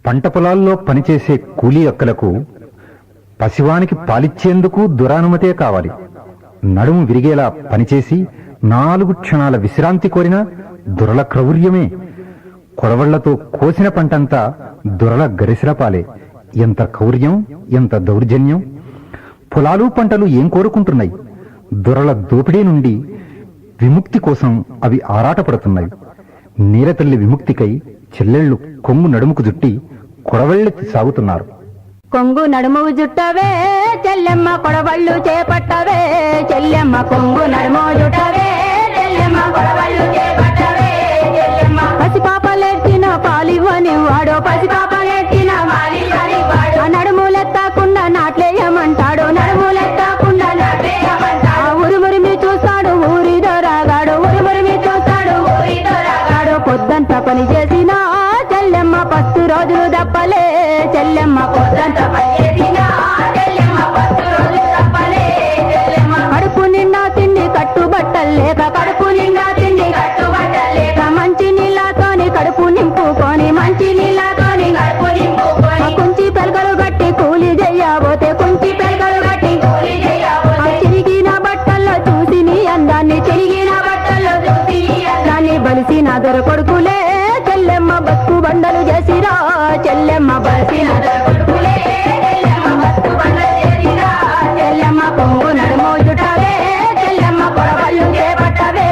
పంట పొలాల్లో పనిచేసే కూలీ అక్కలకు పసివానికి పాలిచ్చేందుకు దురానుమతే కావాలి. నడుము విరిగేలా పనిచేసి 4 క్షణాల విశ్రాంతి కోరిన దురల క్రౌర్యమే. కొడవళ్లతో కోసిన పంటంతా దురల గరిసిరపాలే. ఎంత క్రౌర్యం, ఎంత దౌర్జన్యం! పొలాలు పంటలు ఏం కోరుకుంటున్నాయి? దురల దోపిడీ నుండి విముక్తి కోసం అవి ఆరాటపడుతున్నాయి. నీలతల్లి విముక్తికై చెల్లెళ్లు కొంగు నడుముకు జుట్టి కొడవళ్ళెత్తి సాగుతున్నారు. కొంగు నడుము జుట్టవే చెల్లెమ్మ, కొడవళ్ళు చేపట్టవే చెల్లెమ్మ. కొంగు నడుము జుట్టవే చెల్లెమ్మ, కొడవళ్ళు చేపట్టవే చెల్లెమ్మ. పసిపాపలెత్తిన పాలివ్వని వాడో, పసిపాపలెత్తిన పాలివ్వని వాడో. నడుములెత్తకుండా నాట్లేయమంటాడు, నడుములెత్తకుండా నాట్లేయమంటాడు. ఉరుమురిమి చూస్తాడు ఊరిదో రాగాడు, ఉరుమురిమి చూస్తాడు ఊరిదో రాగాడు. పొద్దంతా పని చేసిన చెల్లెమ్మ, 10 రోజులు దప్పలే చెల్లెమ్మ. పొద్దంతా పని చేసిన చెల్లెమ్మ, 10 రోజులు దప్పలే చెల్లెమ్మ. కడుపు నిండా తిండి కట్టుబట్టలేక, కడుపు నిండా తిండి కట్టుబట్టలేక. మంచి నీళ్ళతోని కడుపు నింపుకొని, మంచి నీళ్ళతోని కడుపు నింపుకొని. కుంచి పెలకలు గట్టి కూలి చెయ్యబోతే, కుంచి పెలకలు గట్టి కూలి చెయ్యబోతే. చిరిగిన బట్టల్లో చూసి నీ అందాన్ని, చిరిగిన బట్టల్లో చూసి నీ అందాన్ని. బలిసిన దొర కొడుకులే చెల్లెమ్మ, బతుకు బండలు చేసిరా చెల్లెమ్మ. బలిసిన దొర కొడుకులే చెల్లెమ్మ, బతుకు బండలు చేసిరా చెల్లెమ్మ. కొంగు నడుము జుట్టవే చెల్లెమ్మ, కొడవళ్ళు చేపట్టవే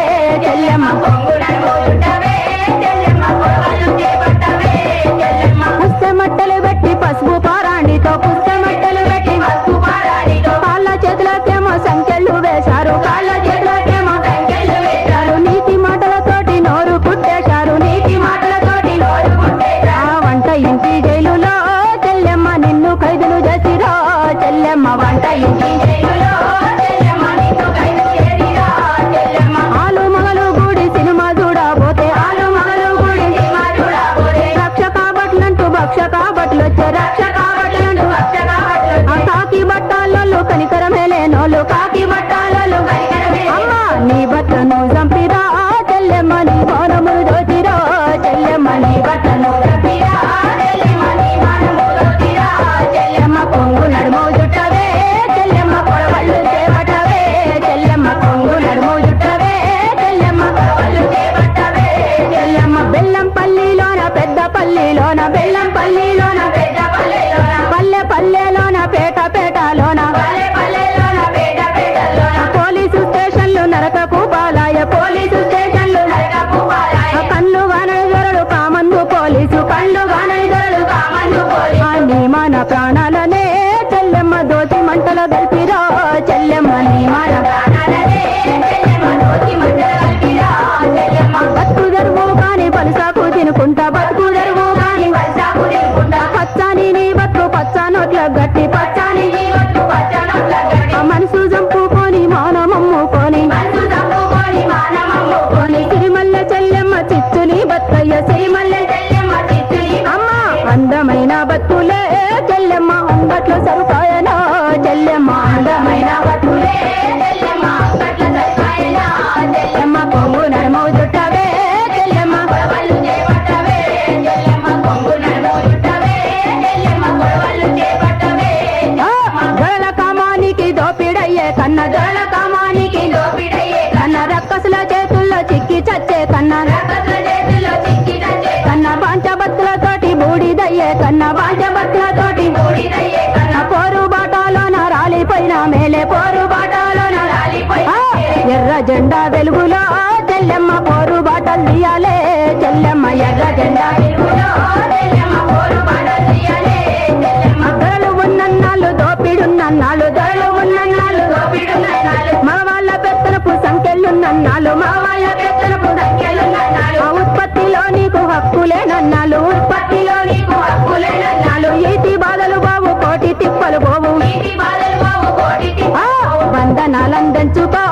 చెల్లెమ్మ. కొంగు నడుము జుట్టవే చెల్లెమ్మ, కొడవళ్ళు చేపట్టవే చెల్లెమ్మ. పుస్తమట్టలు పెట్టి పసుపు పారాణితో, పుస్తమట్టలు పెట్టి పసుపు పారాణితో. కాళ్ళ చేతులకేమో సంఖ్యలు వేశారు, కాళ్ళ చేతులకేమో సంఖ్యలు వేశారు. నీతి మాటలతోటి నోరు పుట్టేశారు, నీతి మాటలతోటి నోరు పుట్టేశారు. వంట ఇంటి జైలులో చెల్లెమ్మ, నిన్ను ఖైదులు చేసిరా చెల్లెమ్మ. వంట ఇంటి జైలులో చెల్లెమ్మ, నిన్ను ఖైదు చేసిరా చెల్లెమ్మ. ఆలు మగలు గుడి సినిమా చూడబోతే, ఆలు మగలు గుడి సినిమా చూడబోతే. రక్ష కాబట్లంటూ భక్ష కాబట్లొచ్చే, రక్ష కాబట్లంటూ భక్ష కాబట్లు. ఆ కాకి బట్టాలలో కనికరమే లేనోళ్ళు, కాకి బట్టాలలో కనికరమే. అమ్మా నీ బట్టను చంపిరా చెల్లెమ్మ, నీ మౌనములు దోచిరా చెల్లెమ్మ. నీ బట్టను చంపిరా చెల్లెమ్మ, నీ మౌనములు దోచిరా చెల్లెమ్మ. కొంగు నడుము జుట్టవే చెల్లెమ్మ, కొడవళ్ళు చేపట్టవే చెల్లెమ్మ. కొంగు నడుము జుట్టవే చెల్లెమ్మ, కొడవళ్ళు చేపట్టవే చెల్లెమ్మ. బెల్లం పల్లిలోన పెద్ద పల్లిలోన, బెల్లం పల్లిలోన పెద్ద పల్లెలోన. పల్లె పల్లెలోన పేట పేటలోన, పల్లె పల్లెలోన పేట పేటలోన. పోలీసు స్టేషన్లు నరకపు పాలాయ, పోలీసు స్టేషన్లు నరకపు పాలాయ. కళ్ళు గానని దొరలు కామందు పోలీసు, కళ్ళు గానని దొరలు కామందు పోలీసు. నీ మన ప్రాణాలనే చెల్లెమ్మ దోచి మంటల గల్పిరా చెల్లెమ్మ. నీ మన ప్రాణాలనే చెల్లెమ్మ దోచి మంటల గల్పిరా చెల్లెమ్మ. బతుకు దరువు కాని పలుసాకు తినుకుంటా, బతుకు దరువు కాని పలుసాకు తినుకుంటా. పచ్చాని నీ బతుకు పచ్చ నోట్ల గట్టి, పచ్చాని నీ బతుకు పచ్చ నోట్ల గట్టి. మనసు చంపుకొని మానమమ్ముకొని, మనసు చంపుకొని మానమమ్ముకొని. సిరిమల్లె చెల్లెమ్మ చిచ్చుని బతుకయ్య, సిరిమల్లె చెల్లెమ్మ చిచ్చుని. అమ్మ అందమైన బతుకులే చెల్లెమ్మ, అంగట్లో సరుకాయనా చెల్లెమ్మ. అందమైన బతుకులే చెల్లెమ్మ, అంగట్లో సరుకాయనా చెల్లెమ్మ. కొంగు నడుము జుట్టవే చెల్లెమ్మ, కొడవళ్ళు చేపట్టవే చెల్లెమ్మ. కొంగు నడుము జుట్టవే చెల్లెమ్మ, కొడవళ్ళు చేపట్టవే. దొరల కామానికి దోపిడయ్యే కన్న, దొరల కామానికి దోపిడయ్యే కన్న. రక్కసుల చేతుల్లో చిక్కి చచ్చే కన్న, రక్కసుల చేతుల్లో చిక్కి చచ్చే కన్న. బాంచబత్తులతోటి బూడిదయ్యే కన్న, బాంచబత్తులతోటి బూడిదయ్యే కన్న. పోరు బాటలోన రాలిపోయిన మేలే, పోరు బాటలోన రాలిపోయిన. ఎర్ర జెండా వెలుగులో చెల్లెమ్మ, పోరు బాటలు తీయాలే చెల్లెమ్మ. ఎర్ర జెండా వెలుగులో చెల్లెమ్మ, పోరు బాటలు తీయాలే చెల్లెమ్మ. దొరలు ఉన్నన్నాళ్ళు దోపిడున్నన్నాళ్ళు, దొరలు ఉన్నన్నాళ్ళు దోపిడున్నన్నాళ్ళు. మగవాళ్ళ పెత్తనపు సంఖ్యలున్నన్నాళ్ళు, మగవాళ్ళ పెత్తనపు సంఖ్యలున్నన్నాళ్ళు. ఆ ఉత్పత్తిలో నీకు హక్కులేనన్నాళ్ళు, ఉత్పత్తిలో నీకు హక్కులేనన్నాళ్ళు. ఈటి బాధలు బావు కోటి తిప్పలు పోవు, ఈటి బాధలు బావు కోటి తిప్పలు. వందనాలందించుకో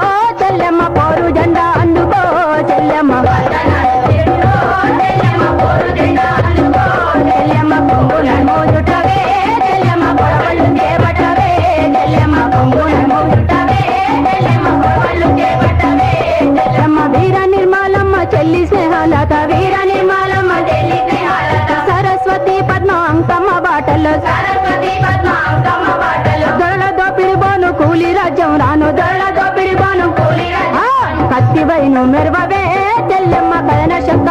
చెల్లెమ్మ, పోరు జెండా అందుకో చెల్లెమ్మ. వందనాలందించుకో చెల్లెమ్మ, పోరు జెండా అందుకో చెల్లెమ్మ. కొంగు నడుము జుట్టవే చెల్లెమ్మ, కొడవళ్ళు చేపట్టవే చెల్లెమ్మ. కొంగు నడుము జుట్టవే చెల్లెమ్మ, కొడవళ్ళు చేపట్టవే చెల్లెమ్మ. వీర నిర్మలమ్మ చెల్లి స్నేహాలత, వీర నిర్మలమ్మ చెల్లి స్నేహాలత. సరస్వతి పద్మ నువ్వు మెరవవే చెల్లెమ్మ కథన శబ్ద